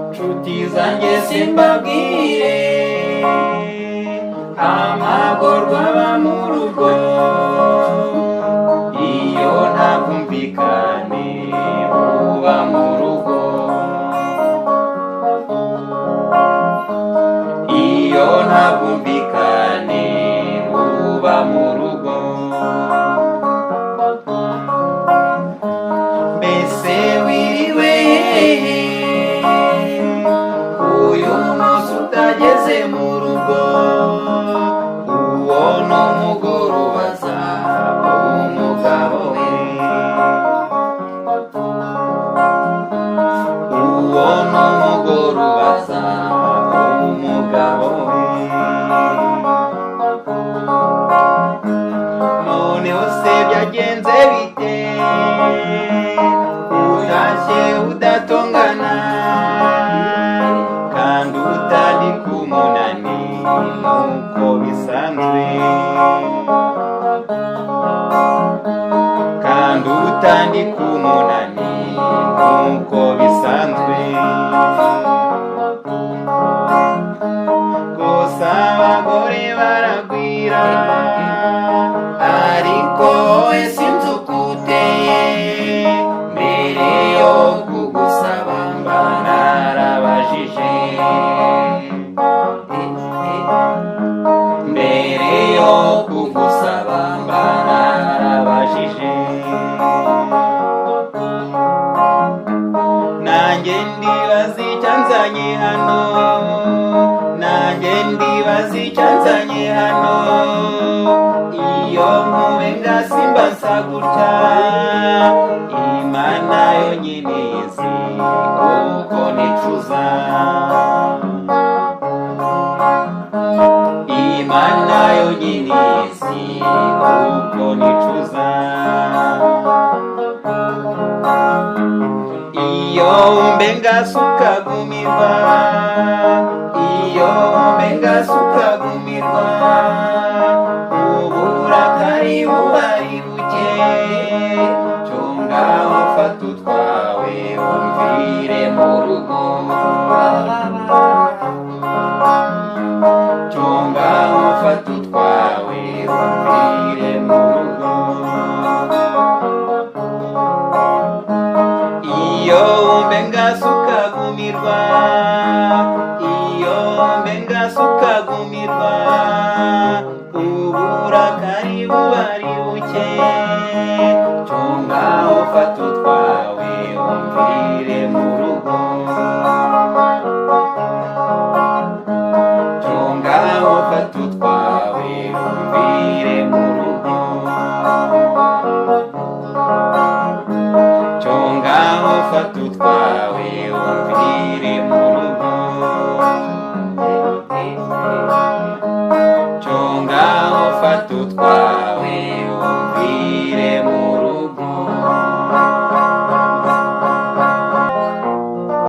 nshuti zanjye simbabwire amagorwa aba mu rugo iyo nta bwumvikane buba mu rugo, iyo nta bwumvikane buba mu rugo. Mbese wiriwe hehe uyu munsi utageze mu rugo? Uwo ni umugore ubaza umugabo we, uwo ni umugore ubaza umugabo we. Noneho se byagenze bite utashye udatongana kandi utandika umunani nk'uko bisanzwe, kandi utandika umunani nk'uko bisanzwe? Gusa abagore baragwira ariko wowe sinzi uko uteye. Mbere yo kugusaba mba narabajije, mbere yo kugusaba mba narabajije. Nanjye ndibaza icyanzanye hano, nanjye ndibaza icyanzanye hano. Iyo nkubenga simba nsa gutya, Imana yonyine izi uko nicuza, Imana yonyine izi uko nicuza. Iyo umbenga sukagumirwa, iyo umbenga sukagumirwa, uburakari buba ari buke. Cunga ufata utwawe umvire mu rugo, cunga ufata utwawe umvire mu rugo. Iyo umbenga sukagumirwa, iyo umbenga sukagumirwa, uburakari buba ari buke. Cunga ufata utwawe umvire mu rugo, cunga ufata utwawe umvire mu rugo, cunga ufata utwawe umvire mu